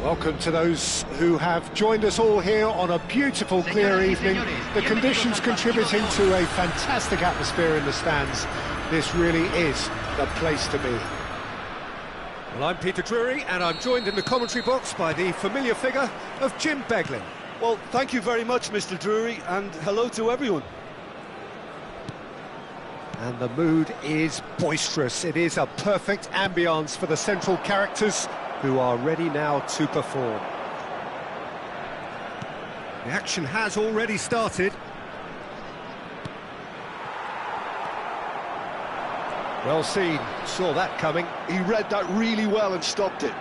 Welcome to those who have joined us all here on a beautiful, clear evening. The conditions contributing to a fantastic atmosphere in the stands. This really is the place to be. Well, I'm Peter Drury, and I'm joined in the commentary box by the familiar figure of Jim Beglin. Well, thank you very much, Mr. Drury, and hello to everyone. And the mood is boisterous. It is a perfect ambience for the central characters who are ready now to perform. The action has already started. Well seen, saw that coming. He read that really well and stopped it.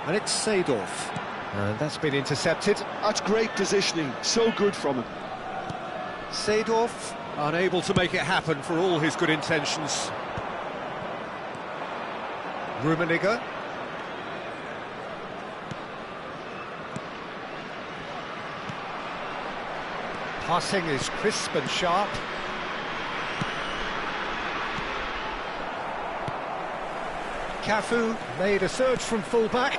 And it's Seedorf. And that's been intercepted. That's great positioning, so good from him. Seedorf, unable to make it happen for all his good intentions. Rummenigge. Passing is crisp and sharp. Cafu made a surge from full-back,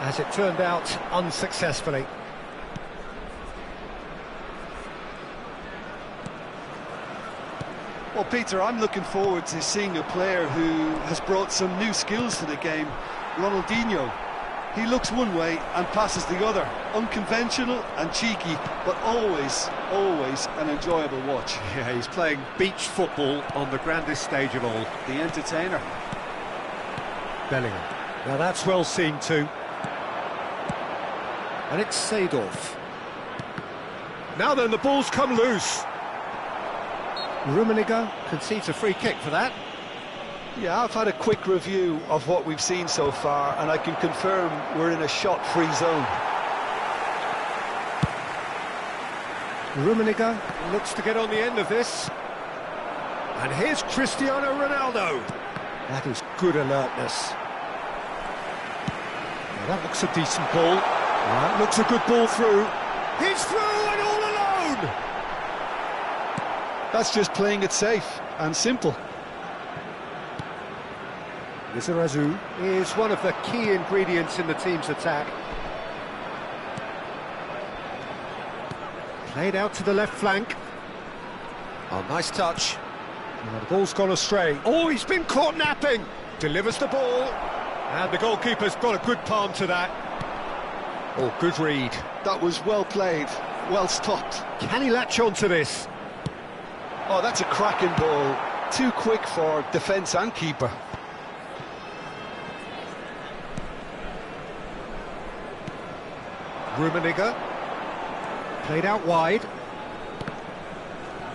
as it turned out unsuccessfully. Well, Peter, I'm looking forward to seeing a player who has brought some new skills to the game, Ronaldinho. He looks one way and passes the other. Unconventional and cheeky, but always an enjoyable watch. Yeah, he's playing beach football on the grandest stage of all. The entertainer. Bellingham. Now that's well seen too. And it's Seedorf. Now then, the ball's come loose. Rummenigge concedes a free kick for that. Yeah, I've had a quick review of what we've seen so far, and I can confirm we're in a shot-free zone. Rummenigge looks to get on the end of this. And here's Cristiano Ronaldo. That is good alertness. Now that looks a decent ball. That looks a good ball through. He's through and all alone! That's just playing it safe and simple. Lizarazu is one of the key ingredients in the team's attack. Played out to the left flank. Oh, nice touch. Oh, the ball's gone astray. Oh, he's been caught napping. Delivers the ball. And the goalkeeper's got a good palm to that. Oh, good read. That was well played, well stopped. Can he latch on to this? Oh, that's a cracking ball. Too quick for defence and keeper. Rummenigge. Played out wide.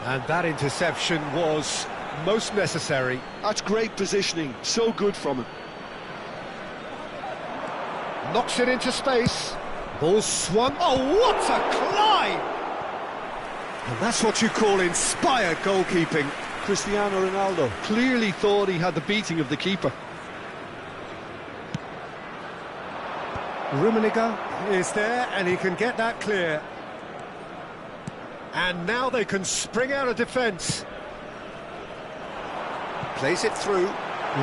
And that interception was most necessary. That's great positioning, so good from him. Knocks it into space. Ball swung. Oh, what a climb! And that's what you call inspired goalkeeping. Cristiano Ronaldo clearly thought he had the beating of the keeper. Rummenigge is there, and he can get that clear. And now they can spring out of defence. Plays it through.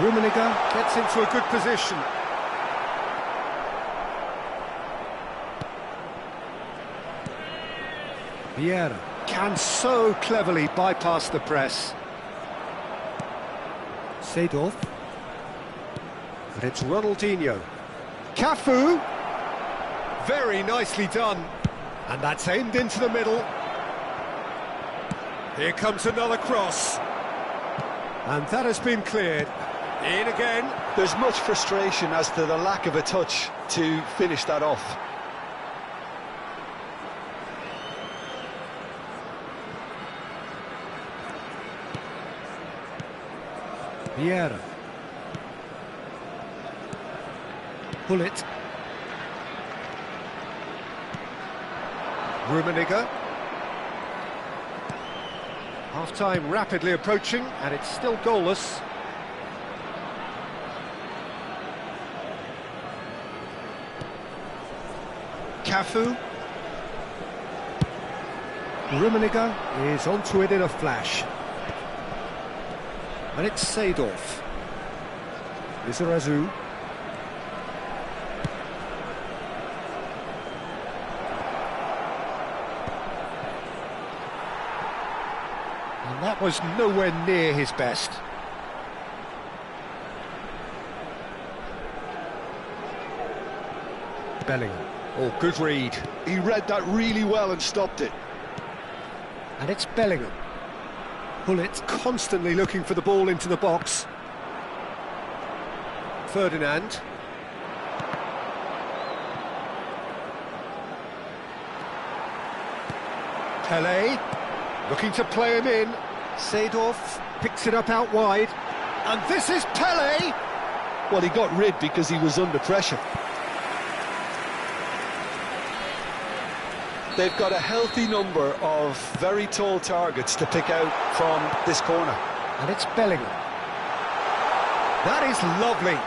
Rummenigge gets into a good position. Vieira can so cleverly bypass the press. Seedorf. But it's Ronaldinho. Cafu. Very nicely done. And that's aimed into the middle. Here comes another cross. And that has been cleared. In again. There's much frustration as to the lack of a touch to finish that off. Vieira. Bullet. Rummenigge. Half-time rapidly approaching, and it's still goalless. Cafu. Rummenigge is onto it in a flash. And it's Seedorf. Lizarazu. was nowhere near his best. Bellingham. Oh, good read. He read that really well and stopped it. And it's Bellingham. Hullet constantly looking for the ball into the box. Ferdinand. Pelé, looking to play him in. Seedorf picks it up out wide. And this is Pelé! Well, he got rid because he was under pressure. They've got a healthy number of very tall targets to pick out from this corner. And it's Bellingham. That is lovely.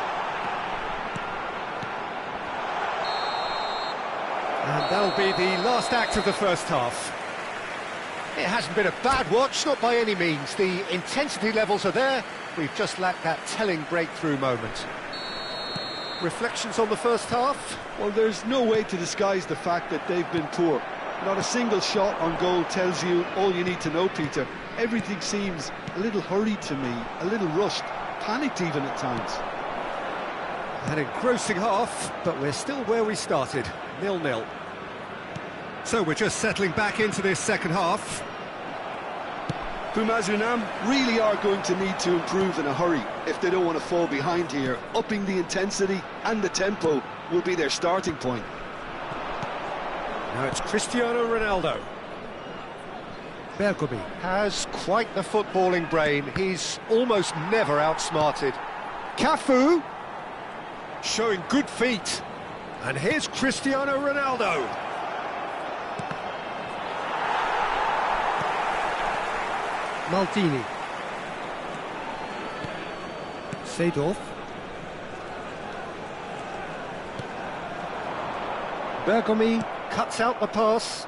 And that'll be the last act of the first half. It hasn't been a bad watch, not by any means. The intensity levels are there. We've just lacked that telling breakthrough moment. Reflections on the first half? Well, there's no way to disguise the fact that they've been poor. Not a single shot on goal tells you all you need to know, Peter. Everything seems a little hurried to me, a little rushed, panicked even at times. An engrossing half, but we're still where we started, 0-0. So we're just settling back into this second half. Bumazunam really are going to need to improve in a hurry if they don't want to fall behind here. Upping the intensity and the tempo will be their starting point. Now it's Cristiano Ronaldo. Bergomi has quite the footballing brain. He's almost never outsmarted. Cafu showing good feet. And here's Cristiano Ronaldo. Maldini. Seedorf. Bergomi cuts out the pass.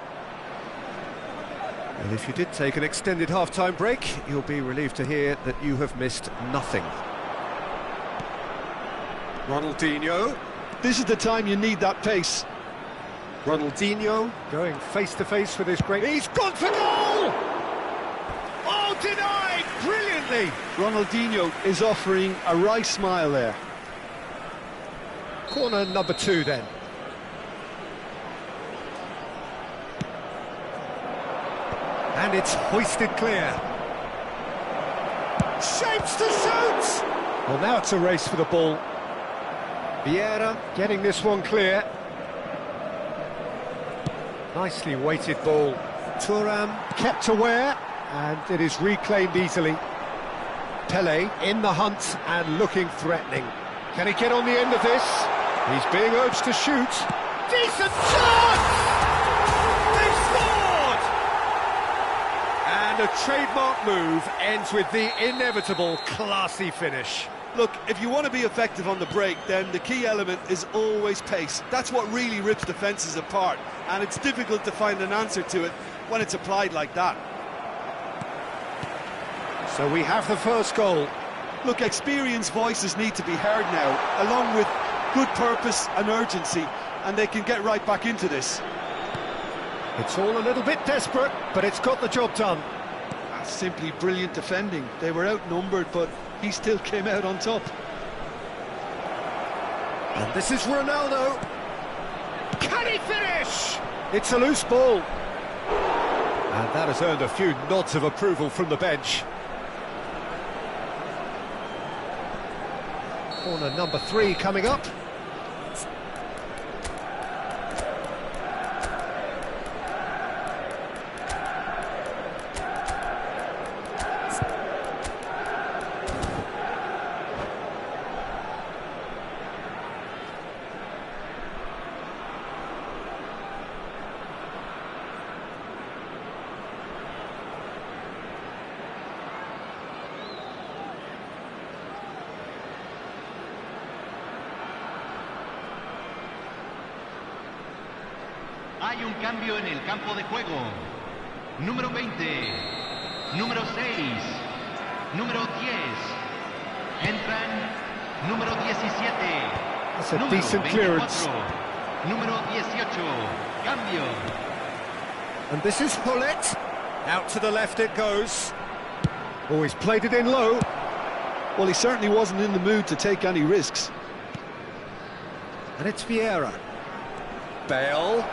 And if you did take an extended half-time break, you'll be relieved to hear that you have missed nothing. Ronaldinho. This is the time you need that pace. Ronaldinho going face-to-face with his great... He's gone for goal! Oh, denied! Brilliantly! Ronaldinho is offering a right smile there. Corner number 2 then. And it's hoisted clear. Shapes to shoot! Well, now it's a race for the ball. Vieira getting this one clear. Nicely weighted ball. Thuram kept aware, and it is reclaimed easily. Pelé in the hunt and looking threatening. Can he get on the end of this? He's being urged to shoot. Decent chance! They've scored! And a trademark move ends with the inevitable classy finish. Look, if you want to be effective on the break, then the key element is always pace. That's what really rips defences apart, and it's difficult to find an answer to it when it's applied like that. So we have the first goal. Look, experienced voices need to be heard now, along with good purpose and urgency, and they can get right back into this. It's all a little bit desperate, but it's got the job done. That's simply brilliant defending. They were outnumbered, but he still came out on top. And this is Ronaldo. Can he finish? It's a loose ball. And that has earned a few nods of approval from the bench. Corner number 3 coming up. Hay un cambio en el campo de juego. Número 20, número 6, número 10. Entran número 17. That's a número decent 24, clearance. número 18. Cambio. And this is Hullet. Out to the left it goes. Oh, he's played it in low. Well, he certainly wasn't in the mood to take any risks. And it's Vieira. Bale.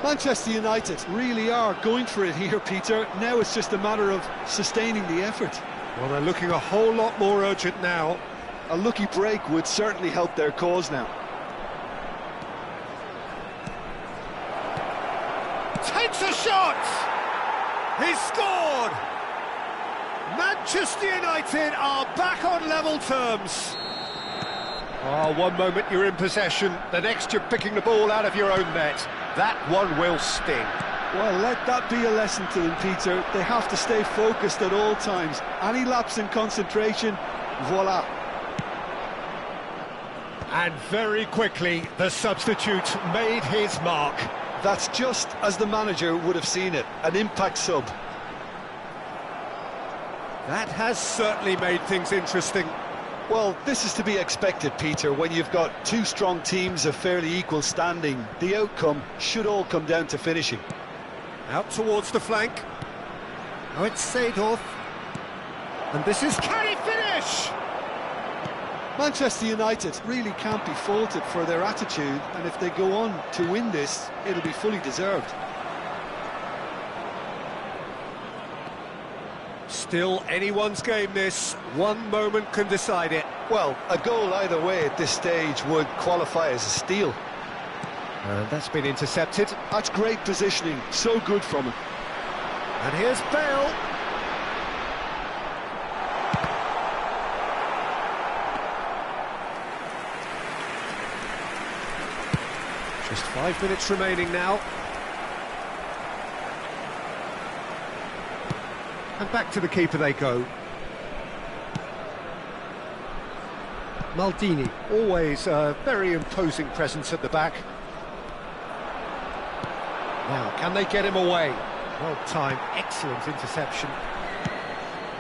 Manchester United really are going for it here, Peter. Now it's just a matter of sustaining the effort. Well, they're looking a whole lot more urgent now. A lucky break would certainly help their cause now. Takes a shot! He's scored! Manchester United are back on level terms. Oh, one moment you're in possession, the next you're picking the ball out of your own net. That one will sting. Well, let that be a lesson to them, Peter. They have to stay focused at all times. Any lapse in concentration, voila. And very quickly, the substitute made his mark. That's just as the manager would have seen it, an impact sub. That has certainly made things interesting. Well, this is to be expected, Peter, when you've got two strong teams of fairly equal standing. The outcome should all come down to finishing. Out towards the flank. Oh, it's Seedorf. And this is... Can he finish? Manchester United really can't be faulted for their attitude, and if they go on to win this, it'll be fully deserved. Still anyone's game this. One moment can decide it. Well, a goal either way at this stage would qualify as a steal. And that's been intercepted. That's great positioning, so good from him. And here's Bale. Just 5 minutes remaining now. And back to the keeper they go. Maldini, always a very imposing presence at the back. Now, can they get him away? Well timed, excellent interception.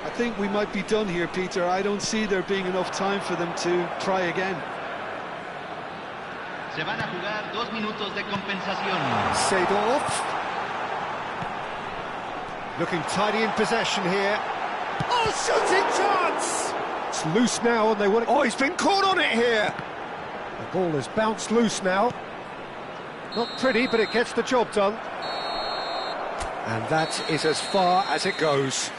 I think we might be done here, Peter. I don't see there being enough time for them to try again. Se van a jugar 2 minutos de compensación. Seedorf. Looking tidy in possession here. Oh, shooting chance! It's loose now and they want... Oh, he's been caught on it here! The ball has bounced loose now. Not pretty, but it gets the job done. And that is as far as it goes.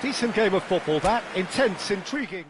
Decent game of football, that. Intense, intriguing.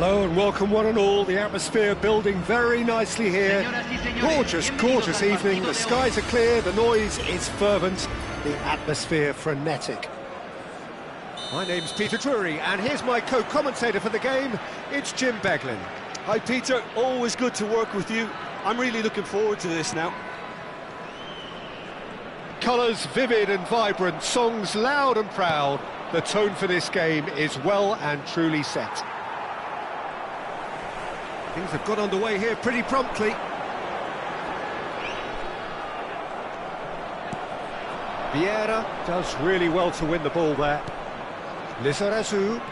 Hello and welcome one and all. The atmosphere building very nicely here. Gorgeous, gorgeous evening. The skies are clear, the noise is fervent, the atmosphere frenetic. My name's Peter Drury and here's my co-commentator for the game. It's Jim Beglin. Hi Peter, always good to work with you. I'm really looking forward to this now. Colours vivid and vibrant, songs loud and proud. The tone for this game is well and truly set. Things have got underway here pretty promptly. Vieira does really well to win the ball there. Lizarazu,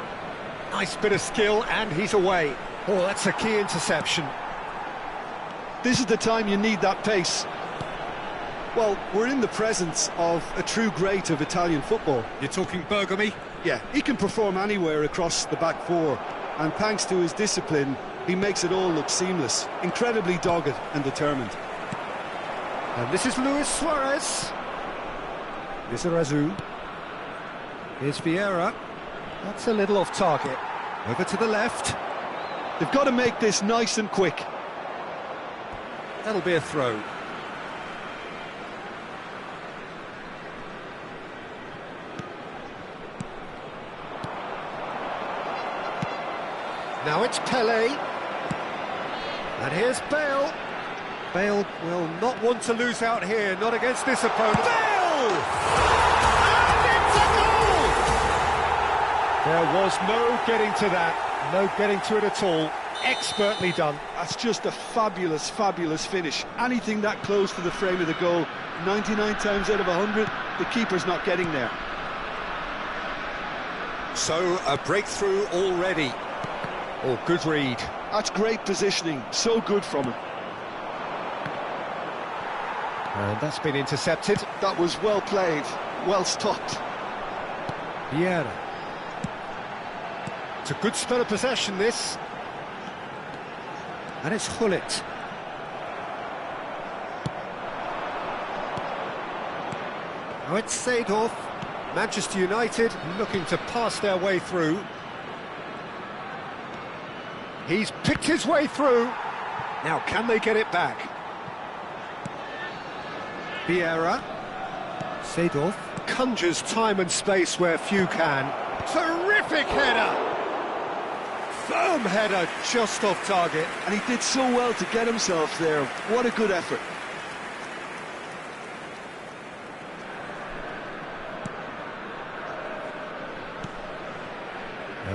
nice bit of skill and he's away. Oh, that's a key interception. This is the time you need that pace. Well, we're in the presence of a true great of Italian football. You're talking Bergami? Yeah, he can perform anywhere across the back four, and thanks to his discipline, he makes it all look seamless, incredibly dogged and determined. And this is Luis Suarez. Lizarazu. Here's Vieira. That's a little off target. Over to the left. They've got to make this nice and quick. That'll be a throw. Now it's Pele. And here's Bale. Bale will not want to lose out here, not against this opponent. Bale! And it's a goal! There was no getting to that, no getting to it at all. Expertly done. That's just a fabulous, fabulous finish. Anything that close to the frame of the goal, 99 times out of 100, the keeper's not getting there. So, a breakthrough already. Oh, good read. That's great positioning, so good from him. And that's been intercepted. That was well played, well stopped. Vieira. It's a good spell of possession, this. And it's Hullet. Now it's Seedorf. Manchester United looking to pass their way through. He's picked his way through. Now, can they get it back? Vieira. Seedorf conjures time and space where few can. Terrific header! Firm header, just off target. And he did so well to get himself there. What a good effort.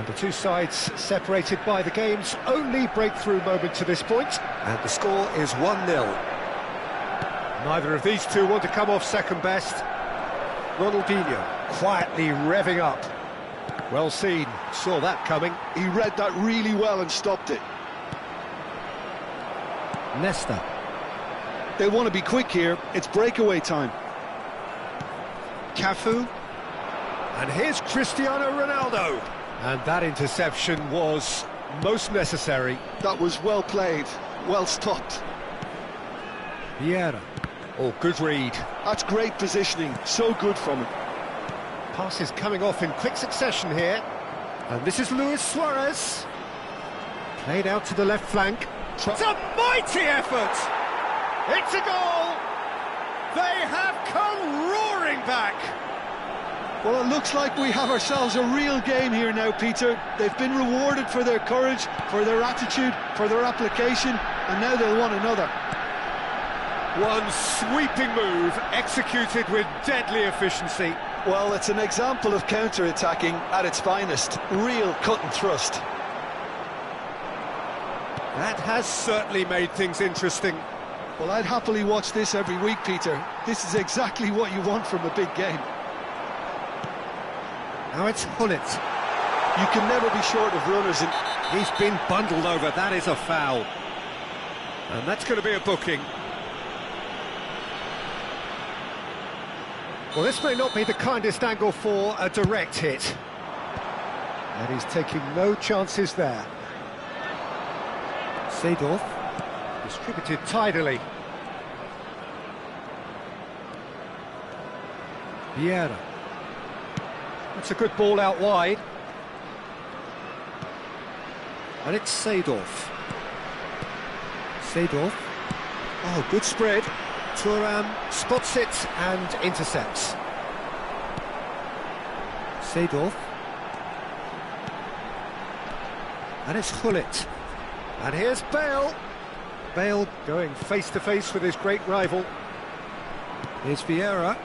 And the two sides separated by the game's only breakthrough moment to this point. And the score is 1-0. Neither of these two want to come off second best. Ronaldinho quietly revving up. Well seen, saw that coming. He read that really well and stopped it. Nesta. They want to be quick here, it's breakaway time. Cafu. And here's Cristiano Ronaldo. And that interception was most necessary. That was well played, well stopped. Vieira. Oh, good read. That's great positioning, so good from him. Passes coming off in quick succession here. And this is Luis Suarez. Played out to the left flank. It's a mighty effort! It's a goal! They have come roaring back! Well, it looks like we have ourselves a real game here now, Peter. They've been rewarded for their courage, for their attitude, for their application, and now they'll want another. One sweeping move, executed with deadly efficiency. Well, it's an example of counter-attacking at its finest. Real cut and thrust. That has certainly made things interesting. Well, I'd happily watch this every week, Peter. This is exactly what you want from a big game. Now it's Hullet. You can never be short of runners, and he's been bundled over. That is a foul. And that's going to be a booking. Well, this may not be the kindest angle for a direct hit. And he's taking no chances there. Seedorf, distributed tidily. Vieira. That's a good ball out wide. And it's Seedorf. Seedorf. Oh, good spread. Thuram spots it and intercepts. Seedorf. And it's Gullit. And here's Bale. Bale going face-to-face with his great rival. Here's Vieira.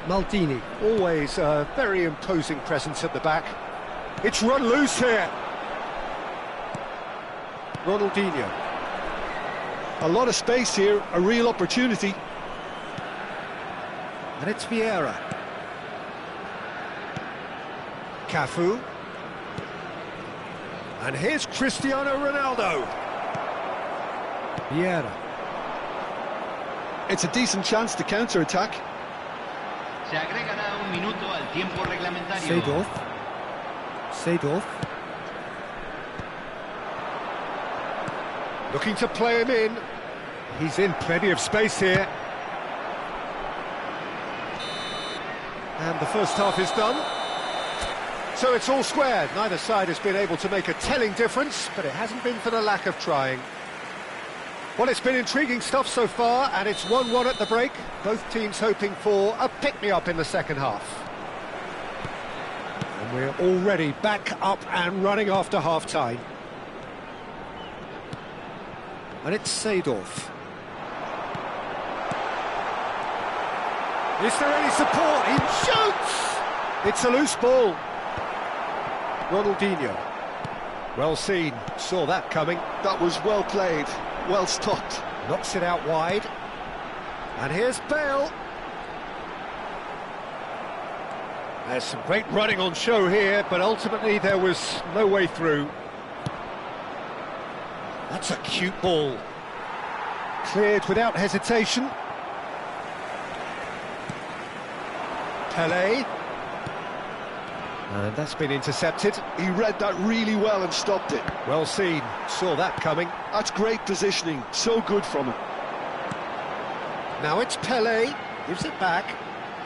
Maldini, always a very imposing presence at the back. It's run loose here. Ronaldinho. A lot of space here, a real opportunity. And it's Vieira. Cafu. And here's Cristiano Ronaldo. Vieira. It's a decent chance to counter-attack. Se agregará un minuto al tiempo reglamentario. Seedorf. Seedorf. Looking to play him in. He's in plenty of space here. And the first half is done. So it's all squared. Neither side has been able to make a telling difference, but it hasn't been for the lack of trying. Well, it's been intriguing stuff so far, and it's 1-1 at the break. Both teams hoping for a pick-me-up in the second half. And we're already back up and running after half-time. And it's Seedorf. Is there any support? He shoots! It's a loose ball. Ronaldinho. Well seen, saw that coming. That was well played, well stopped. Knocks it out wide. And here's Bale. There's some great running on show here, but ultimately there was no way through. That's a cute ball. Cleared without hesitation. Pelé. And that's been intercepted. He read that really well and stopped it. Well seen, saw that coming. That's great positioning, so good from him. Now it's Pelé, gives it back.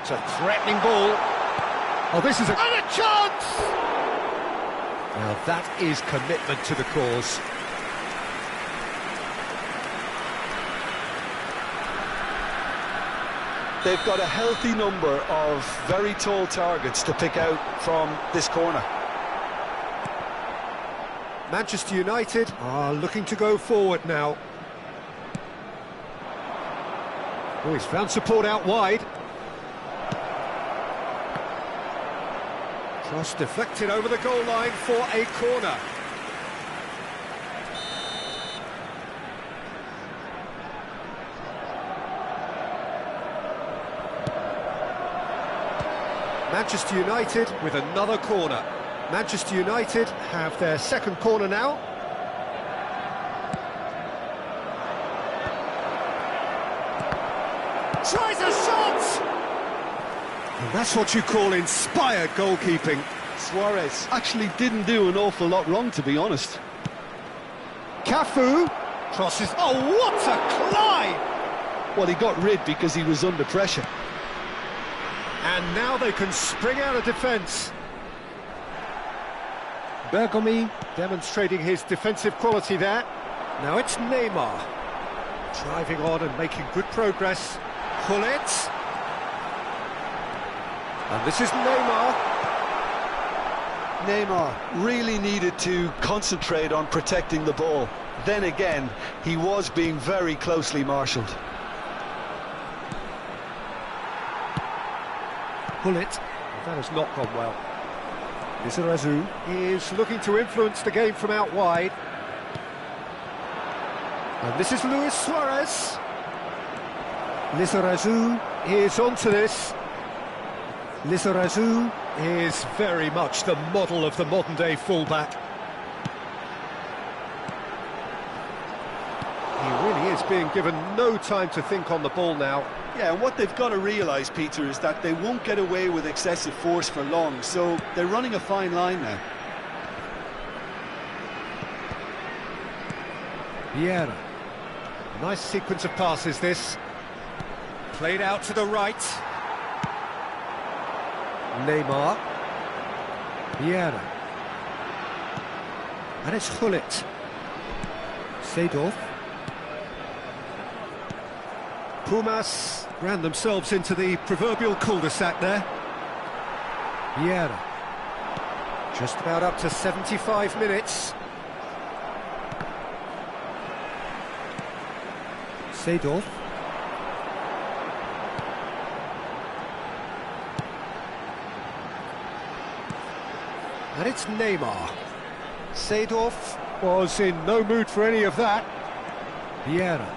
It's a threatening ball. Oh, this is a... And a chance! Now that is commitment to the cause. They've got a healthy number of very tall targets to pick out from this corner. Manchester United are looking to go forward now. Oh, he's found support out wide. Cross deflected over the goal line for a corner. Manchester United with another corner. Manchester United have their second corner now. Tries a shot! And that's what you call inspired goalkeeping. Suarez actually didn't do an awful lot wrong, to be honest. Cafu crosses. Oh, what a climb! Well, he got rid because he was under pressure. And now they can spring out of defence. Bergomi demonstrating his defensive quality there. Now it's Neymar. Driving on and making good progress. Gullit. And this is Neymar. Neymar really needed to concentrate on protecting the ball. Then again, he was being very closely marshalled. Gullit. That has not gone well. Lizarazu is looking to influence the game from out wide. And this is Luis Suarez. Lizarazu is onto this. Lizarazu is very much the model of the modern-day fullback. He really is being given no time to think on the ball now. Yeah, and what they've got to realise, Peter, is that they won't get away with excessive force for long, so they're running a fine line now. Vieira. Nice sequence of passes, this. Played out to the right. Neymar. Vieira. And it's Hullet. Seedorf. Pumas ran themselves into the proverbial cul-de-sac there. Vieira. Just about up to 75 minutes. Seedorf. And it's Neymar. Seedorf was in no mood for any of that. Vieira.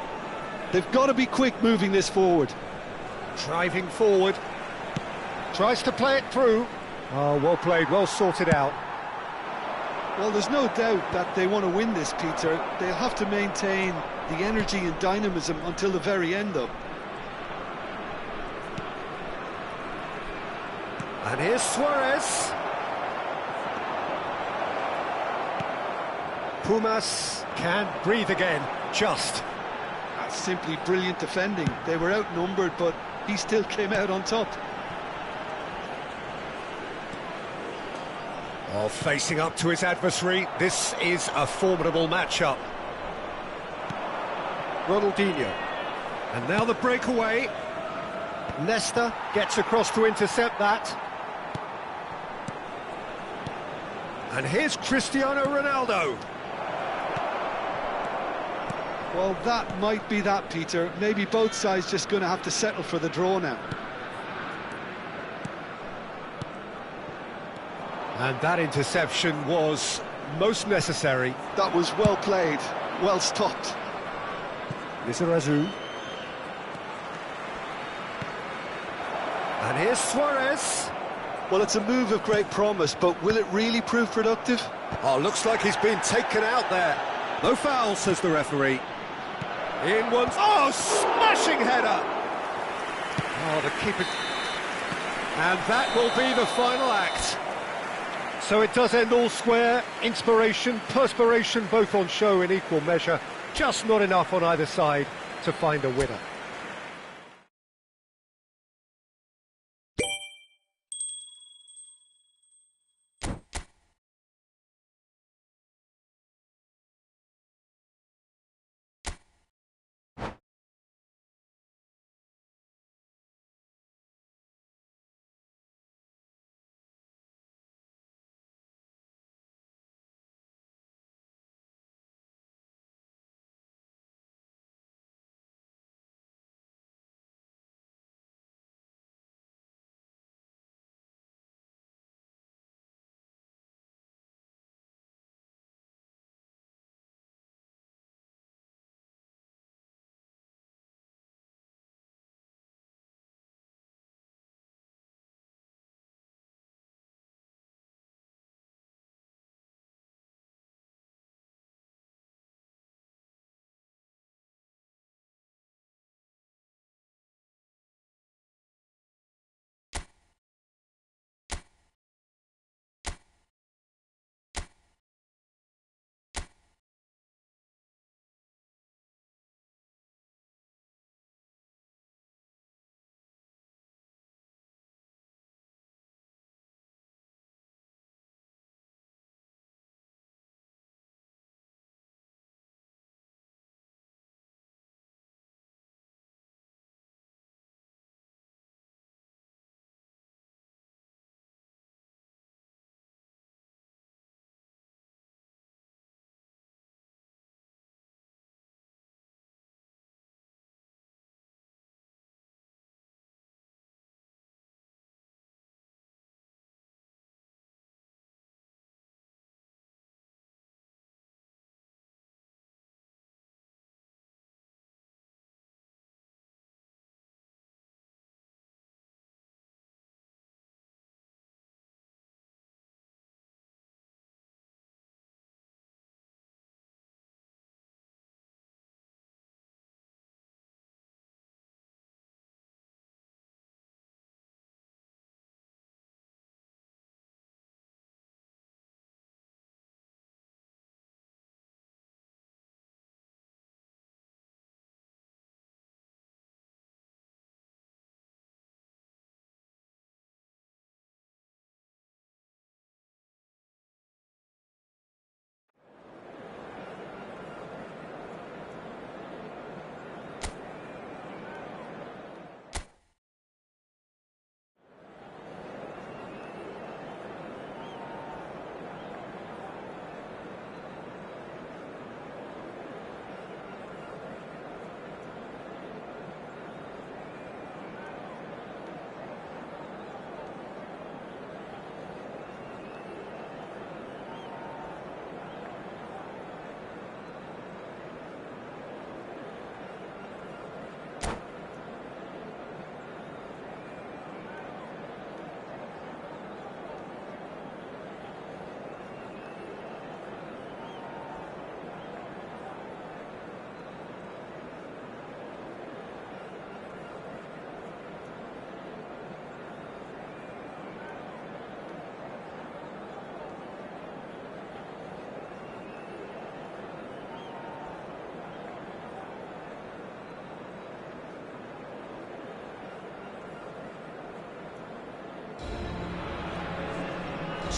They've got to be quick moving this forward. Driving forward. Tries to play it through. Oh, well played, well sorted out. Well, there's no doubt that they want to win this, Peter. They'll have to maintain the energy and dynamism until the very end, though. And here's Suarez. Pumas can't breathe again, just. That's simply brilliant defending. They were outnumbered, but he still came out on top. Oh, facing up to his adversary, this is a formidable matchup. Ronaldinho. And now the breakaway. Nesta gets across to intercept that. And here's Cristiano Ronaldo. Well, that might be that, Peter. Maybe both sides just going to have to settle for the draw now. And that interception was most necessary. That was well played, well stopped. Lizarazu. And here's Suarez. Well, it's a move of great promise, but will it really prove productive? Oh, looks like he's been taken out there. No foul, says the referee. In one... Oh, smashing header! Oh, the keeper... And that will be the final act. So it does end all square. Inspiration, perspiration, both on show in equal measure. Just not enough on either side to find a winner.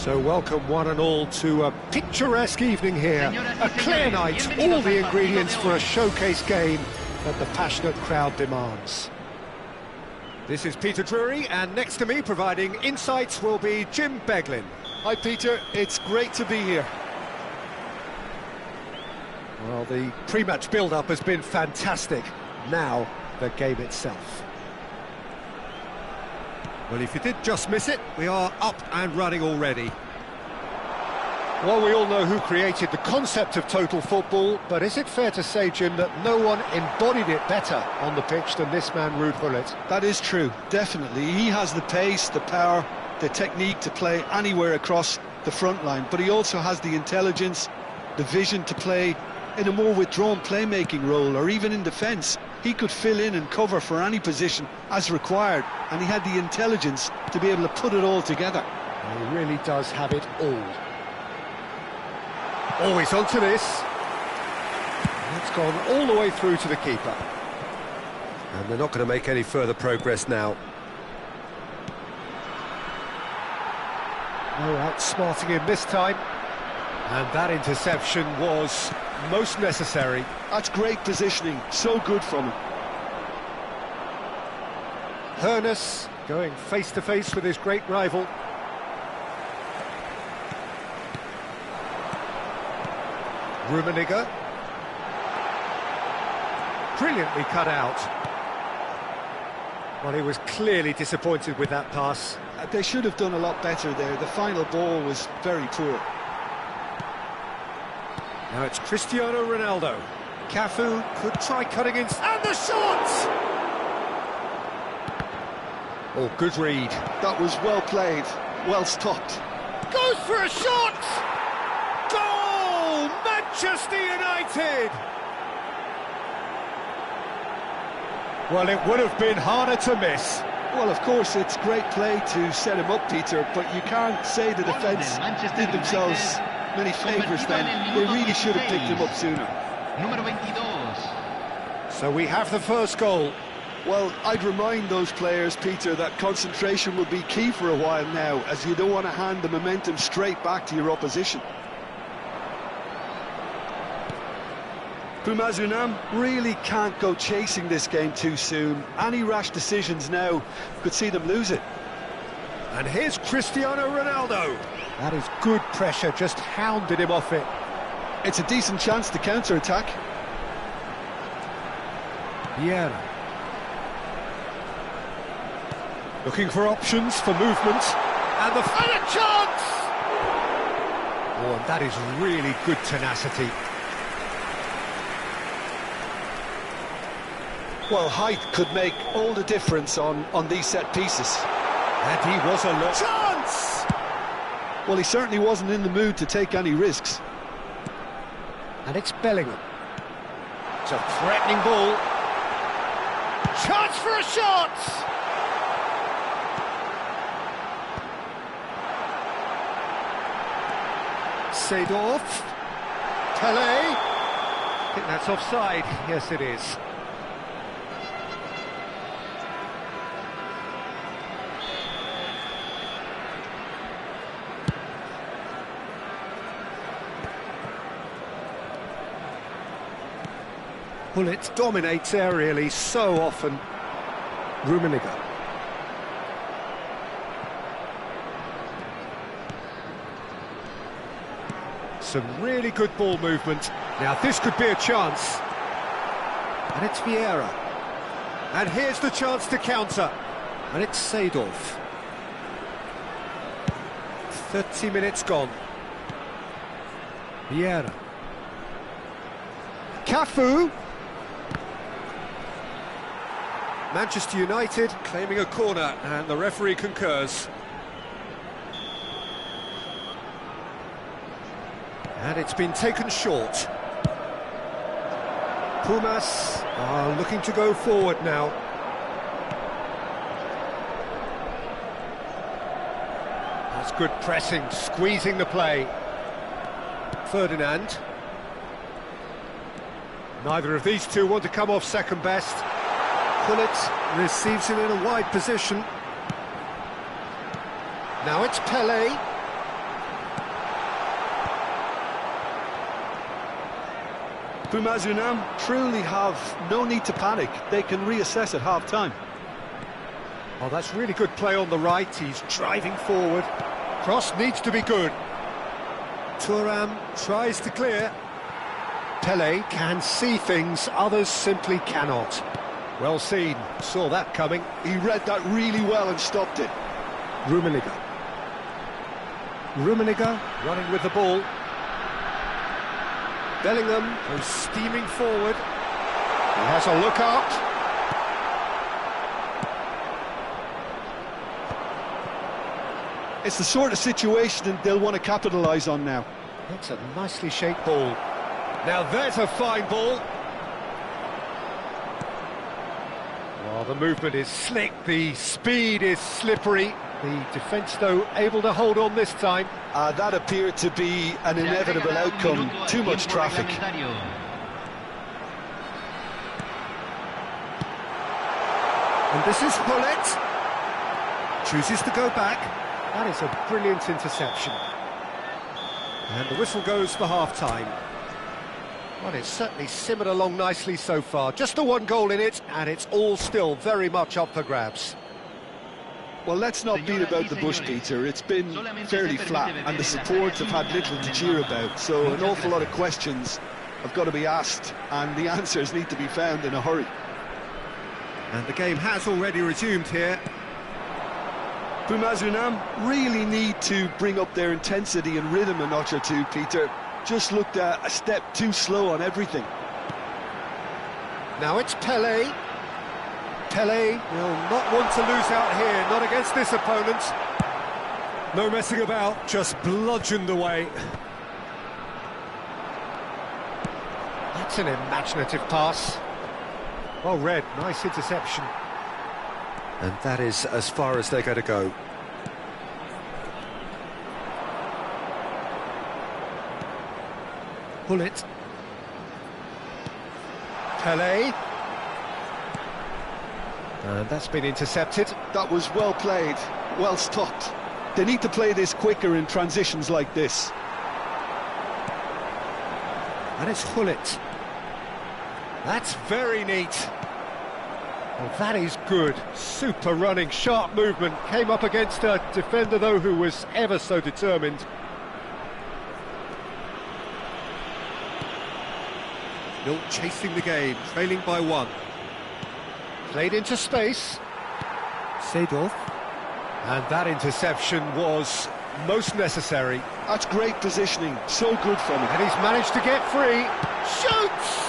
So welcome one and all to a picturesque evening here, a clear night, all the ingredients for a showcase game that the passionate crowd demands. This is Peter Drury, and next to me providing insights will be Jim Beglin. Hi Peter, it's great to be here. Well, the pre-match build-up has been fantastic. Now, the game itself. Well, if you did just miss it, we are up and running already. Well, we all know who created the concept of total football, but is it fair to say, Jim, that no one embodied it better on the pitch than this man, Ruud Gullit? That is true, definitely. He has the pace, the power, the technique to play anywhere across the front line, but he also has the intelligence, the vision to play in a more withdrawn playmaking role, or even in defence. He could fill in and cover for any position as required, and he had the intelligence to be able to put it all together. He really does have it all. Always onto this. It's gone all the way through to the keeper. And they're not going to make any further progress now. No outsmarting him this time. And that interception was most necessary. That's great positioning, so good from him. Hoeneß going face-to-face with his great rival. Rummenigge. Brilliantly cut out. Well, he was clearly disappointed with that pass. They should have done a lot better there. The final ball was very poor. Now it's Cristiano Ronaldo. Cafu could try cutting in. And the shot! Oh, good read. That was well played, well stopped. Goes for a shot! Goal! Manchester United! Well, it would have been harder to miss. Well, of course, it's great play to set him up, Peter, but you can't say the defence did themselves many favours then. They really should have picked him up sooner. So we have the first goal. Well, I'd remind those players, Peter, that concentration will be key for a while now, as you don't want to hand the momentum straight back to your opposition. Pumas Unam really can't go chasing this game too soon. Any rash decisions now could see them lose it. And here's Cristiano Ronaldo. That is good pressure, just hounded him off it. It's a decent chance to counter-attack. Vieira. Looking for options for movement. And a chance! Oh, and that is really good tenacity. Well, height could make all the difference on these set pieces. And he was alert. Chance! Well, he certainly wasn't in the mood to take any risks. And it's Bellingham. It's a threatening ball. Chance for a shot! Seedorf. Pelé. I think that's offside. Yes, it is. Gullit dominates aerially so often. Rummenigge. Some really good ball movement. Now this could be a chance. And it's Vieira. And here's the chance to counter. And it's Seedorf. 30 minutes gone. Vieira. Cafu. Manchester United claiming a corner, and the referee concurs. And it's been taken short. Pumas are looking to go forward now. That's good pressing, squeezing the play. Ferdinand. Neither of these two want to come off second best. Gullit receives him in a wide position. Now it's Pelé. Bumazunam truly have no need to panic. They can reassess at half-time. Oh, that's really good play on the right. He's driving forward. Cross needs to be good. Thuram tries to clear. Pele can see things others simply cannot. Well seen, saw that coming. He read that really well and stopped it. Rummenigge running with the ball. Bellingham goes steaming forward. He has a look out. It's the sort of situation they'll want to capitalise on now. That's a nicely shaped ball. Now there's a fine ball. Well, the movement is slick, the speed is slippery. The defence, though, able to hold on this time. That appeared to be an inevitable outcome. Too much traffic. And this is Bullet. Chooses to go back. That is a brilliant interception. And the whistle goes for half-time. Well, it's certainly simmered along nicely so far. Just the one goal in it, and it's all still very much up for grabs. Well, let's not beat about the bush, Peter. It's been fairly flat, and the support have had little to cheer about. So an awful lot of questions have got to be asked, and the answers need to be found in a hurry. And the game has already resumed here. Bumazunam really need to bring up their intensity and rhythm a notch or two, Peter. Just looked a step too slow on everything. Now it's Pele. Pele will not want to lose out here, not against this opponent. No messing about, just bludgeoned away. That's an imaginative pass. Well read, nice interception. And that is as far as they're going to go. Bullet. Pele. And that's been intercepted. That was well played, well stopped. They need to play this quicker in transitions like this. And it's Hullet. That's very neat. Well, that is good. Super running, sharp movement. Came up against a defender, though, who was ever so determined. Still chasing the game, trailing by one. Played into space. Seedorf. And that interception was most necessary. That's great positioning, so good from him. And he's managed to get free. Shoots!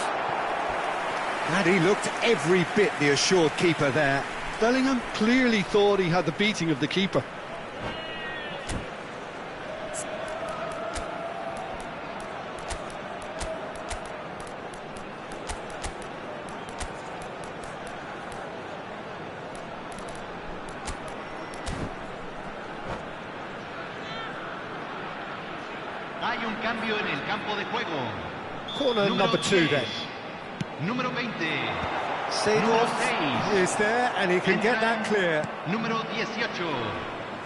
And he looked every bit the assured keeper there. Bellingham clearly thought he had the beating of the keeper. Hay un cambio en el campo de juego. Corner number 2 then. Número 20. Seedorf is there and he can get that clear. Número 18.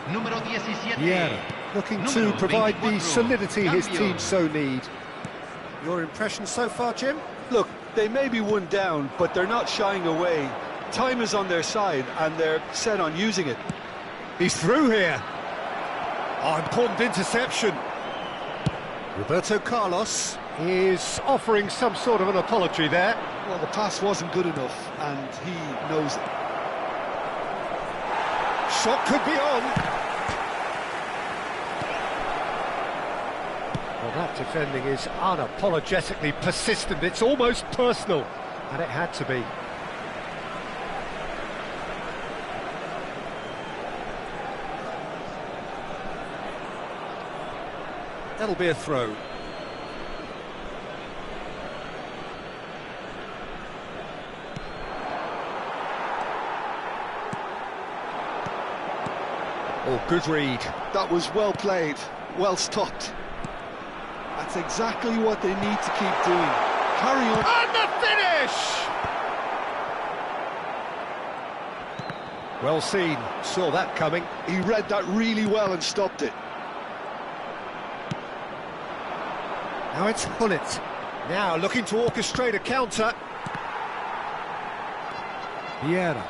Número 17. Yeah, looking to provide the solidity his team so need. Your impression so far, Jim? Look, they may be one down, but they're not shying away. Time is on their side and they're set on using it. He's through here. Oh, important interception. Roberto Carlos is offering some sort of an apology there. Well, the pass wasn't good enough, and he knows it. Shot could be on. Well, that defending is unapologetically persistent. It's almost personal, and it had to be. That'll be a throw. Oh, good read. That was well played, well stopped. That's exactly what they need to keep doing. Carry on. And the finish! Well seen, saw that coming. He read that really well and stopped it. Now it's Hullet. Now looking to orchestrate a counter. Vieira.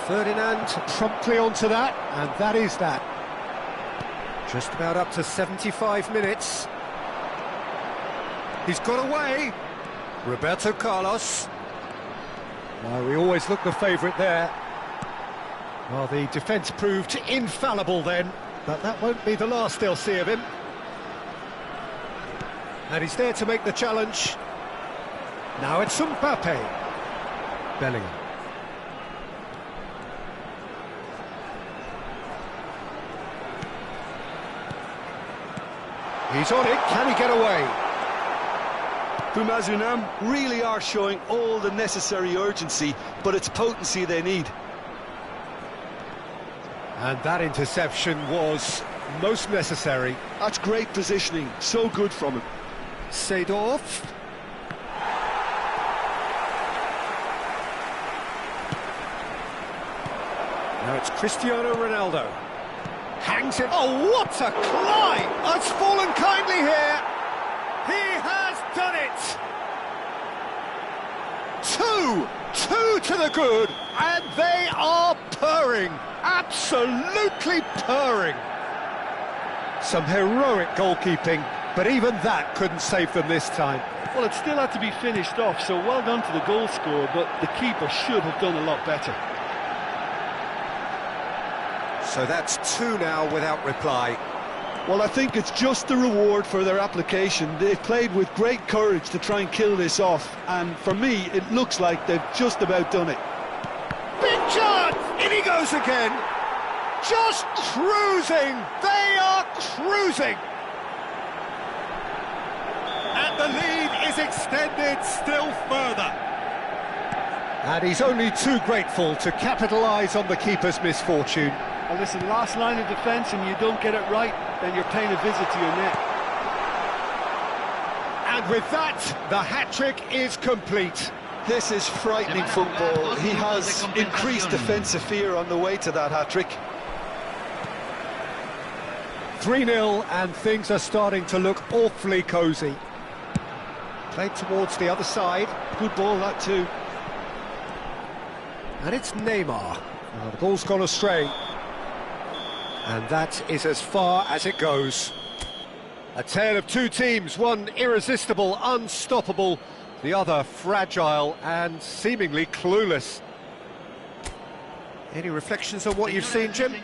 Ferdinand promptly onto that, and that is that. Just about up to 75 minutes. He's got away. Roberto Carlos. Well, we always look the favourite there. Well, the defence proved infallible then, but that won't be the last they'll see of him. And he's there to make the challenge. Now it's Mbappe. Bellingham. He's on it, can he get away? Bumazunam really are showing all the necessary urgency, but it's potency they need. And that interception was most necessary. That's great positioning, so good from him. Seedorf. Now it's Cristiano Ronaldo. Hangs it. Oh, what a climb! It's fallen kindly here. He has done it. Two to the good, and they are purring. Absolutely purring. Some heroic goalkeeping, but even that couldn't save them this time. Well, it still had to be finished off, so well done to the goal scorer, but the keeper should have done a lot better. So that's two now without reply. Well, I think it's just the reward for their application. They've played with great courage to try and kill this off, and for me, it looks like they've just about done it. Big chance! In he goes again! Just cruising! They are cruising! And the lead is extended still further. And he's only too grateful to capitalise on the keeper's misfortune. Well, listen, last line of defence and you don't get it right, then you're paying a visit to your net. And with that, the hat-trick is complete. This is frightening football. He has increased defensive fear on the way to that hat-trick. 3-0, and things are starting to look awfully cosy. Played towards the other side. Good ball, that too. And it's Neymar. Well, the ball's gone astray. And that is as far as it goes. A tale of two teams, one irresistible, unstoppable, the other fragile and seemingly clueless. Any reflections on what you've seen, Jim?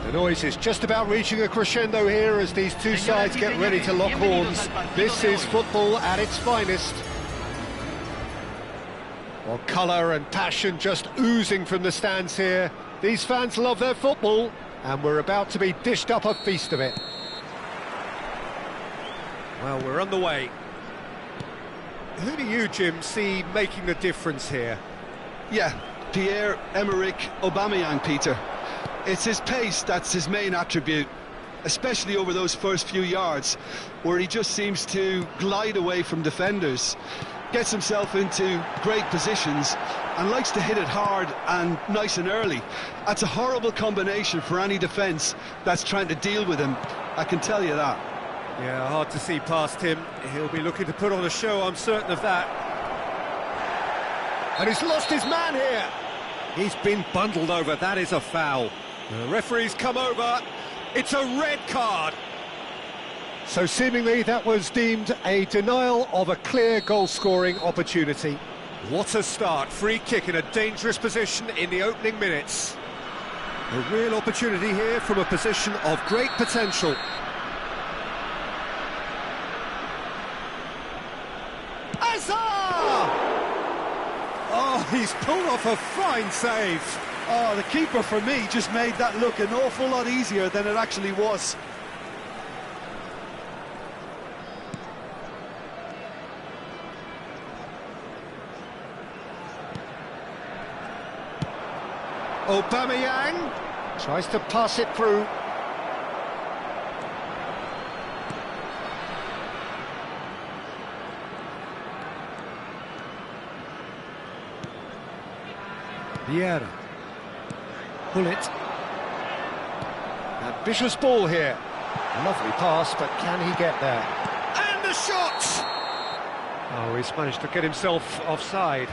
The noise is just about reaching a crescendo here as these two sides get ready to lock horns. This is football at its finest. Well, colour and passion just oozing from the stands here. These fans love their football, and we're about to be dished up a feast of it. Well, we're on the way. Who do you, Jim, see making the difference here? Yeah, Pierre-Emerick Aubameyang, Peter. It's his pace that's his main attribute, especially over those first few yards, where he just seems to glide away from defenders, gets himself into great positions, and likes to hit it hard and nice and early. That's a horrible combination for any defence that's trying to deal with him, I can tell you that. Yeah, hard to see past him. He'll be looking to put on a show, I'm certain of that. And he's lost his man here. He's been bundled over, that is a foul. The referee's come over, it's a red card. So seemingly that was deemed a denial of a clear goal-scoring opportunity. What a start, free kick in a dangerous position in the opening minutes. A real opportunity here from a position of great potential. Oh, he's pulled off a fine save. Oh, the keeper, for me, just made that look an awful lot easier than it actually was. Aubameyang tries to pass it through. Vieira. Pull it. Ambitious ball here. Lovely pass, but can he get there? And the shot! Oh, he's managed to get himself offside.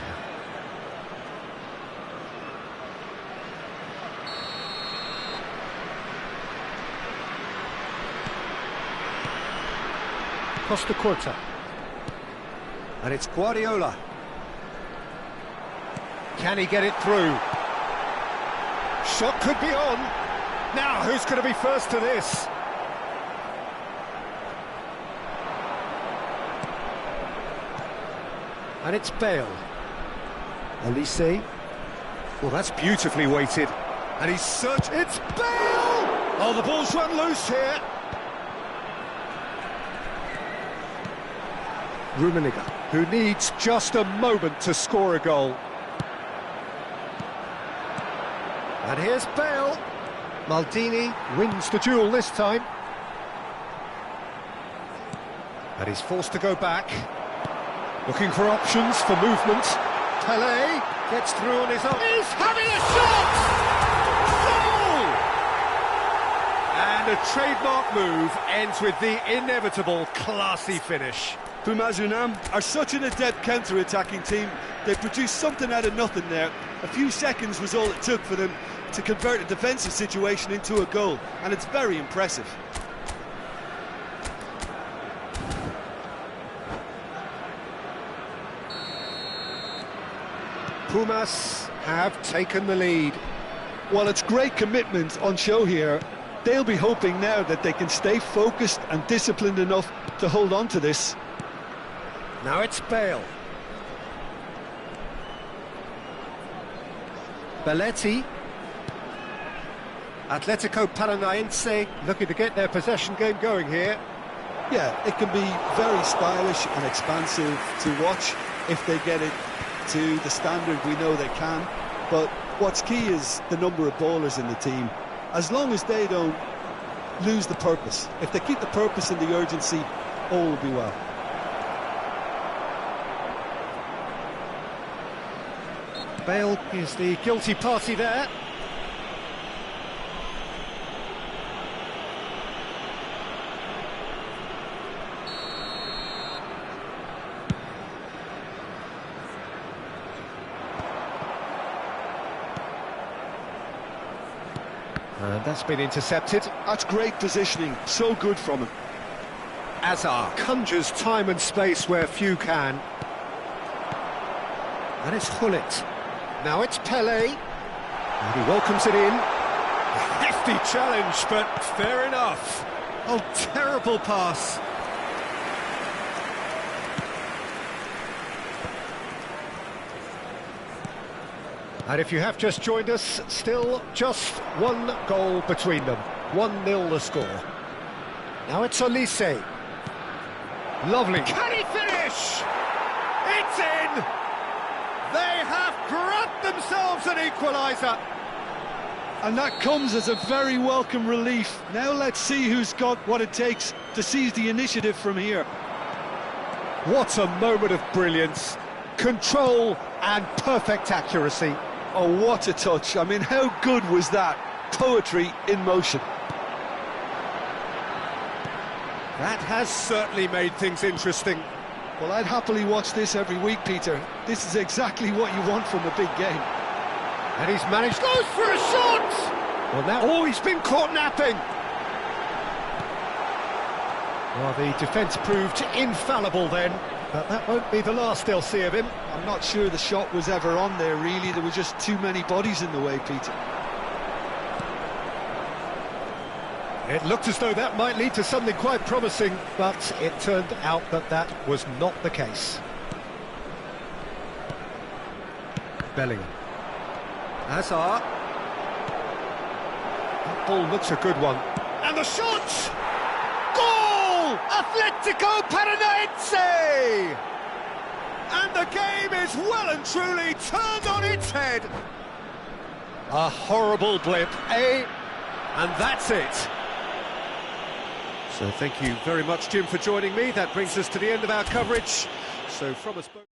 Costa Curta. And it's Guardiola. Can he get it through? Shot could be on. Now, who's going to be first to this? And it's Bale. Olise. Well, that's beautifully weighted. And he's searching. It's Bale! Oh, the ball's run loose here. Rummenigge, who needs just a moment to score a goal. And here's Bale. Maldini wins the duel this time. And he's forced to go back. Looking for options for movement. Pelé gets through on his own. He's having a shot! Goal! And a trademark move ends with the inevitable classy finish. Pumas Unam are such an adept counter-attacking team. They produced something out of nothing there. A few seconds was all it took for them to convert a defensive situation into a goal, and it's very impressive. Pumas have taken the lead. Well, it's great commitment on show here. They'll be hoping now that they can stay focused and disciplined enough to hold on to this. Now it's Bale. Belletti. Atletico Paranaense looking to get their possession game going here. Yeah, it can be very stylish and expansive to watch if they get it to the standard we know they can. But what's key is the number of ballers in the team. As long as they don't lose the purpose, if they keep the purpose and the urgency, all will be well. Bale is the guilty party there. And that's been intercepted. That's great positioning, so good from him. Azar conjures time and space where few can. And it's Hullet. Now it's Pelé. And he welcomes it in. Hefty challenge, but fair enough. Oh, terrible pass. And if you have just joined us, still just one goal between them. 1-0 the score. Now it's Olise. Lovely. Can he finish? It's in! They have grabbed themselves an equaliser. And that comes as a very welcome relief. Now let's see who's got what it takes to seize the initiative from here. What a moment of brilliance. Control and perfect accuracy. Oh, what a touch. I mean, how good was that? Poetry in motion. That has certainly made things interesting. Well, I'd happily watch this every week, Peter. This is exactly what you want from a big game. And he's managed... Goes for a shot! Well, now... Oh, he's been caught napping! Well, the defence proved infallible then, but that won't be the last they'll see of him. I'm not sure the shot was ever on there, really. There were just too many bodies in the way, Peter. It looked as though that might lead to something quite promising, but it turned out that that was not the case. Bellingham. Hazard. That ball looks a good one. And the shot! Goal! Atletico Paranaense! And the game is well and truly turned on its head. A horrible blip, eh? And that's it. So thank you very much, Jim, for joining me. That brings us to the end of our coverage. So from us both...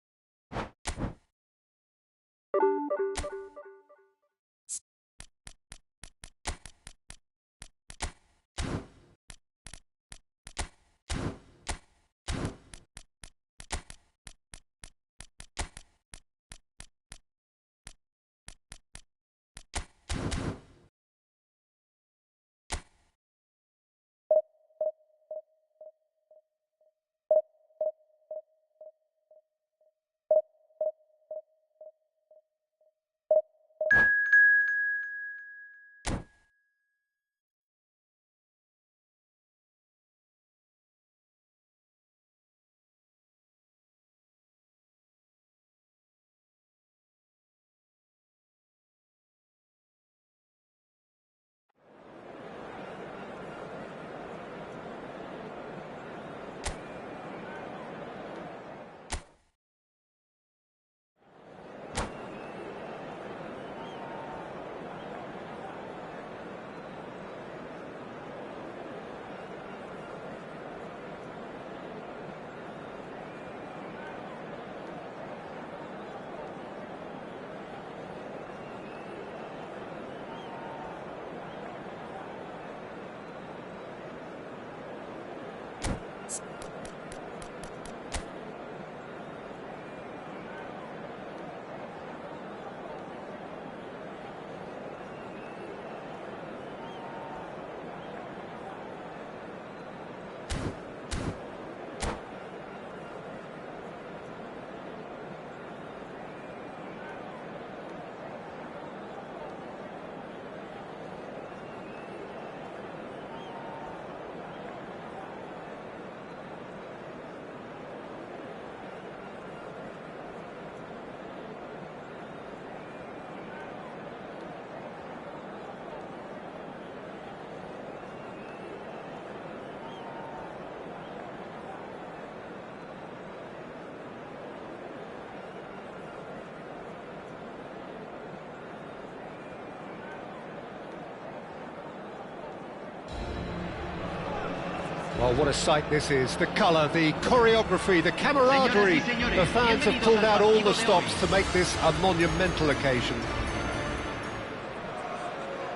Well, what a sight this is. The colour, the choreography, the camaraderie. The fans have pulled out all the stops to make this a monumental occasion.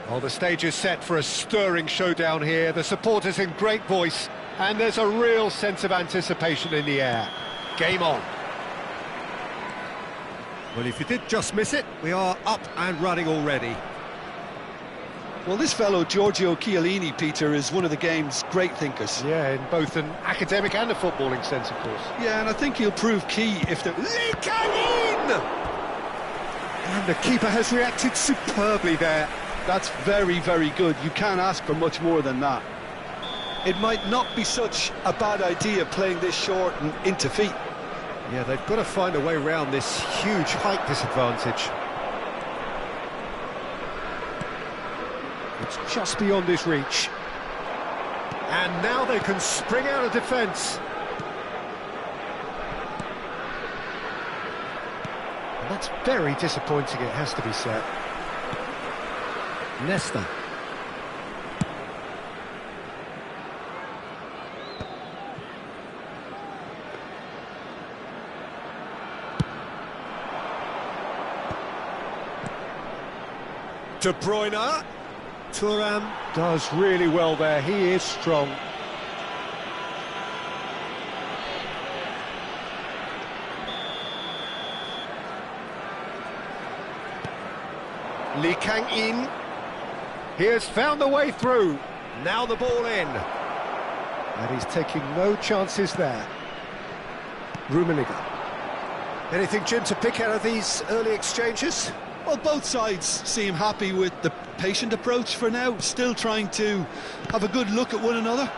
Well, the stage is set for a stirring showdown here. The supporters in great voice, and there's a real sense of anticipation in the air. Game on. Well, if you did just miss it, we are up and running already. Well, this fellow, Giorgio Chiellini, Peter, is one of the game's great thinkers. Yeah, in both an academic and a footballing sense, of course. Yeah, and I think he'll prove key if the... Likanin! And the keeper has reacted superbly there. That's very, very good. You can't ask for much more than that. It might not be such a bad idea playing this short and into feet. Yeah, they've got to find a way around this huge height disadvantage. It's just beyond his reach. And now they can spring out of defence. And that's very disappointing, it has to be said. Nesta. De Bruyne. Thuram does really well there, he is strong. Lee Kang-in. He has found the way through. Now the ball in. And he's taking no chances there. Rummenigge. Anything, Jim, to pick out of these early exchanges? Well, both sides seem happy with the patient approach for now, still trying to have a good look at one another.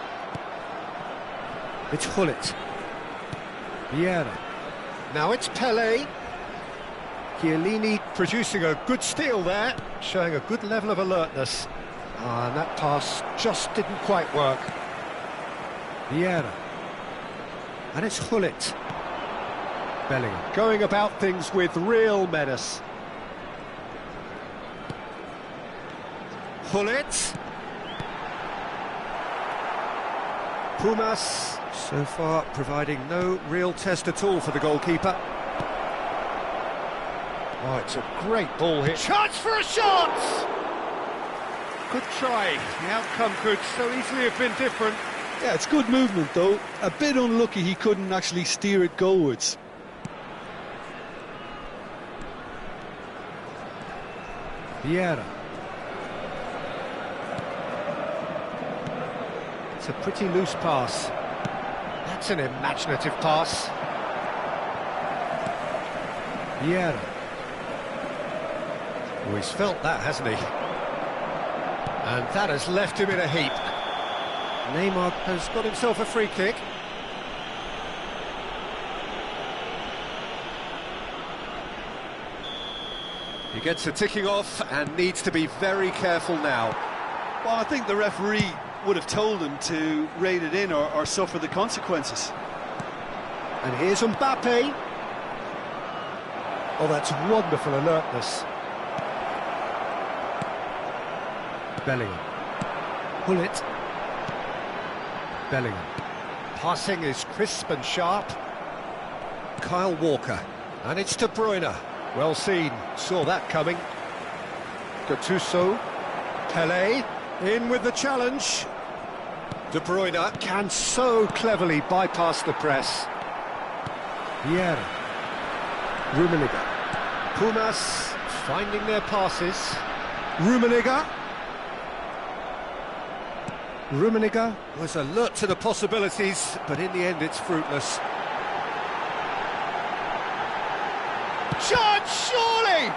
It's Gullit. Vieira. Now it's Pelé. Chiellini producing a good steal there, showing a good level of alertness. And that pass just didn't quite work. Vieira. And it's Gullit. Bellingham going about things with real menace. Gullit. Pumas, so far providing no real test at all for the goalkeeper. Oh, it's a great ball here. Chance for a shot! Good try. The outcome could so easily have been different. Yeah, it's good movement though. A bit unlucky he couldn't actually steer it goalwards. Vieira. It's a pretty loose pass. That's an imaginative pass. Vieira. Oh, he's felt that, hasn't he? And that has left him in a heap. Neymar has got himself a free kick. He gets a ticking off and needs to be very careful now. Well, I think the referee would have told him to rate it in or suffer the consequences. And here's Mbappe. Oh, that's wonderful alertness. Bellingham. Gullit. Bellingham. Passing is crisp and sharp. Kyle Walker. And it's De Bruyne. Well seen. Saw that coming. Gattuso. Pelé. In with the challenge. De Bruyne can so cleverly bypass the press. Vieira. Rummenigge. Pumas finding their passes. Rummenigge. Rummenigge was alert to the possibilities, but in the end it's fruitless. Chance, surely!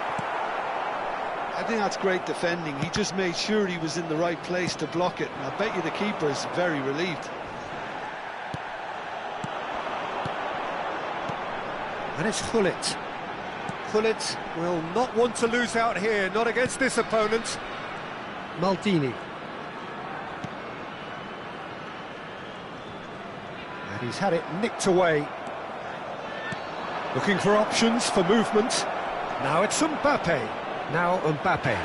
I think that's great defending. He just made sure he was in the right place to block it, and I bet you the keeper is very relieved. And it's Gullit. Gullit will not want to lose out here, not against this opponent. Maldini. And he's had it nicked away. Looking for options for movement. Now it's Mbappe. Now Mbappe.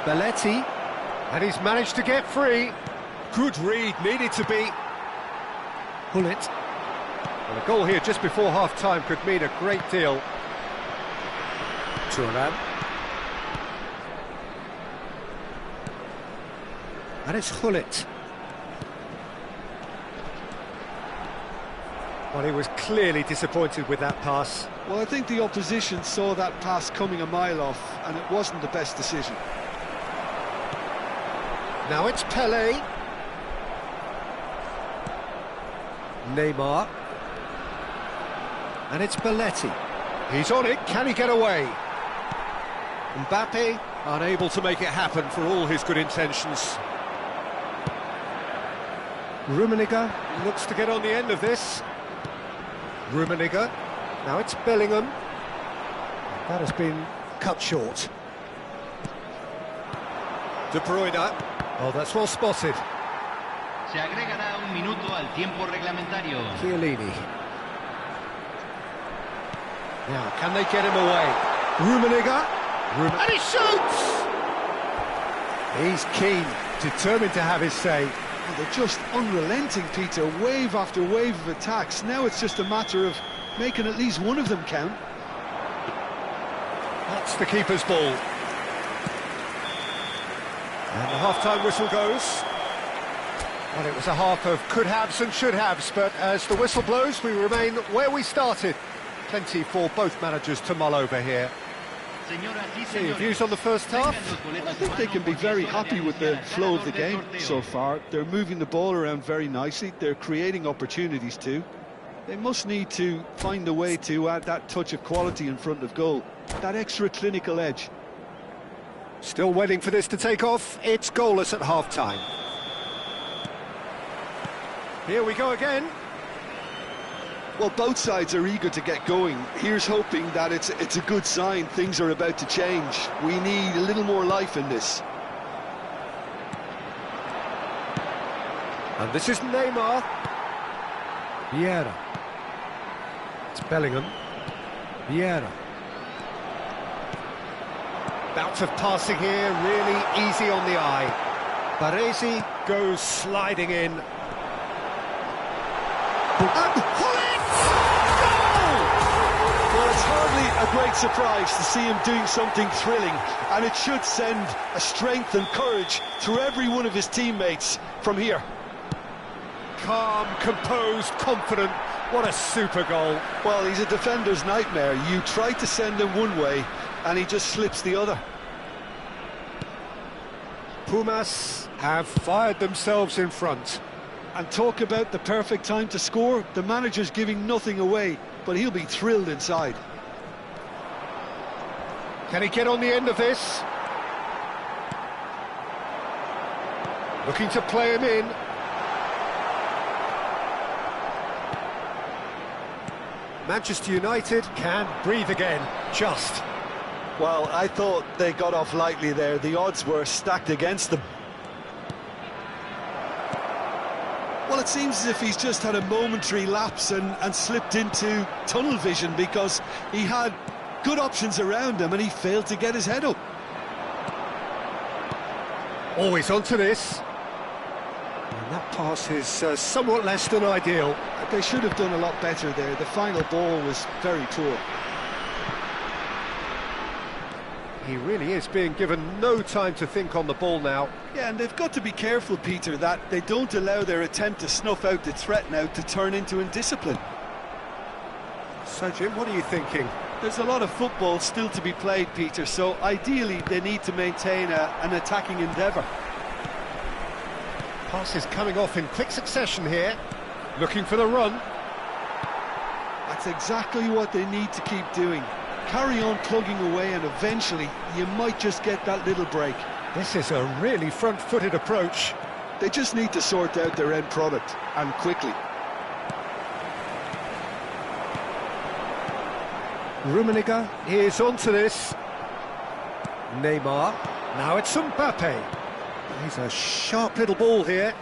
Belletti. And he's managed to get free. Good read, needed to be. Gullit. Well, a goal here just before half-time could mean a great deal. Thuram. And it's Gullit. Well, he was clearly disappointed with that pass. Well, I think the opposition saw that pass coming a mile off, and it wasn't the best decision. Now it's Pelé. Neymar. And it's Belletti. He's on it, can he get away? Mbappe unable to make it happen for all his good intentions. Rummenigge looks to get on the end of this. Rummenigge, now it's Bellingham. That has been cut short. De Bruyne, oh, that's well spotted. Se agregará un minuto al tiempo reglamentario. Chiellini. Now, can they get him away? Rummenigge, and he shoots! He's keen, determined to have his say. Well, they're just unrelenting, Peter, wave after wave of attacks. Now it's just a matter of making at least one of them count. That's the keeper's ball. And the half-time whistle goes. Well, it was a half of could-haves and should-haves, but as the whistle blows, we remain where we started. Plenty for both managers to mull over here. See your views on the first half? I think they can be very happy with the flow of the game so far. They're moving the ball around very nicely. They're creating opportunities too. They must need to find a way to add that touch of quality in front of goal, that extra clinical edge. Still waiting for this to take off. It's goalless at half-time. Here we go again. Well, both sides are eager to get going. Here's hoping that it's a good sign. Things are about to change. We need a little more life in this. And this is Neymar. Vieira. It's Bellingham. Vieira. Bout of passing here, really easy on the eye. Baresi goes sliding in. And Hullet! Goal! Well, it's hardly a great surprise to see him doing something thrilling, and it should send a strength and courage through every one of his teammates from here. Calm, composed, confident. What a super goal. Well, he's a defender's nightmare. You try to send him one way, and he just slips the other. Pumas have fired themselves in front. And talk about the perfect time to score. The manager's giving nothing away, but he'll be thrilled inside. Can he get on the end of this? Looking to play him in. Manchester United can breathe again, just. Well, I thought they got off lightly there. The odds were stacked against them. Well, it seems as if he's just had a momentary lapse and slipped into tunnel vision, because he had good options around him and he failed to get his head up. Always onto this. And that pass is somewhat less than ideal. They should have done a lot better there. The final ball was very poor. He really is being given no time to think on the ball now. Yeah, and they've got to be careful, Peter, that they don't allow their attempt to snuff out the threat now to turn into indiscipline. So, Jim, what are you thinking? There's a lot of football still to be played, Peter, so ideally they need to maintain an attacking endeavour. Passes coming off in quick succession here. Looking for the run. That's exactly what they need to keep doing. Carry on plugging away, and eventually you might just get that little break. This is a really front-footed approach. They just need to sort out their end product, and quickly. Rummenigge is onto this. Neymar. Now it's Mbappe. He's a sharp little ball here.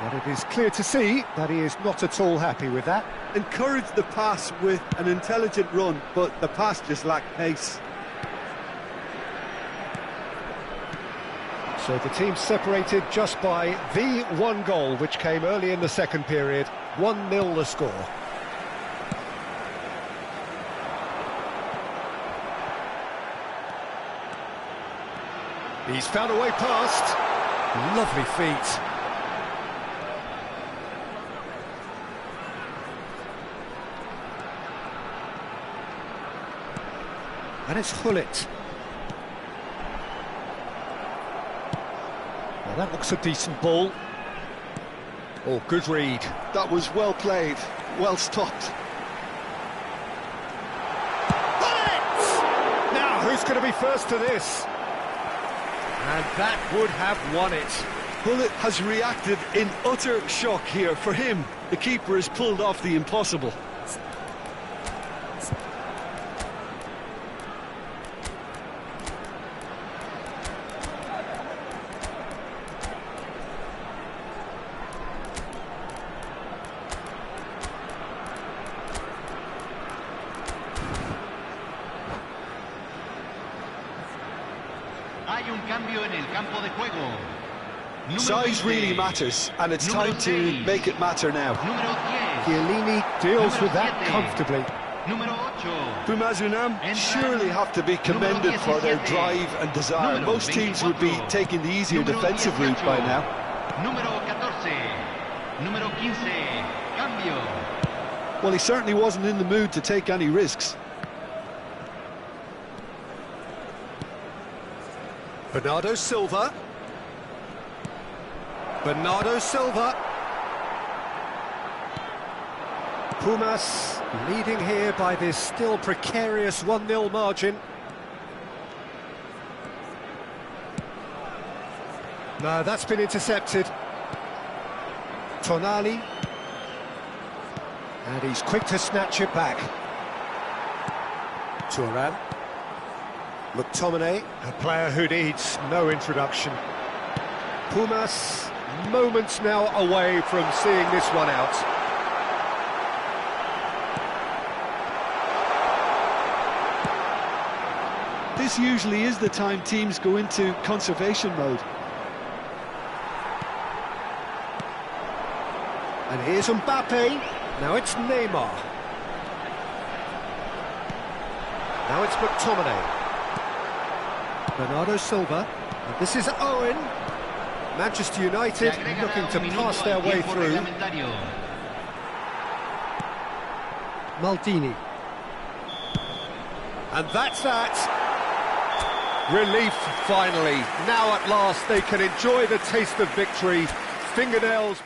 But it is clear to see that he is not at all happy with that. Encouraged the pass with an intelligent run, but the pass just lacked pace. So the team separated just by the one goal, which came early in the second period. 1-0 the score. He's found a way past. Lovely feet. And it's Hullet. Well, that looks a decent ball. Oh, good read. That was well played, well stopped. Hullet! Now, who who's going to be first to this? And that would have won it. Bullet has reacted in utter shock here. For him, the keeper has pulled off the impossible. Hay un cambio en el campo de juego. Size really matters, and it's time to make it matter now. Número 10. Chiellini deals with that comfortably. Número 8. Bumazunam surely have to be commended for their drive and desire. Most teams would be taking the easier defensive route by now. Número 14. Número 15. Cambio. Well, he certainly wasn't in the mood to take any risks. Bernardo Silva. Bernardo Silva. Pumas leading here by this still precarious 1-0 margin. No, that's been intercepted. Tonali. And he's quick to snatch it back. Turan. McTominay, a player who needs no introduction. Pumas, moments now away from seeing this one out. This usually is the time teams go into conservation mode. And here's Mbappe. Now it's Neymar. Now it's McTominay. Bernardo Silva. And this is Owen. Manchester United looking to pass their way through. Maldini. And that's that. Relief finally. Now at last they can enjoy the taste of victory. Fingernails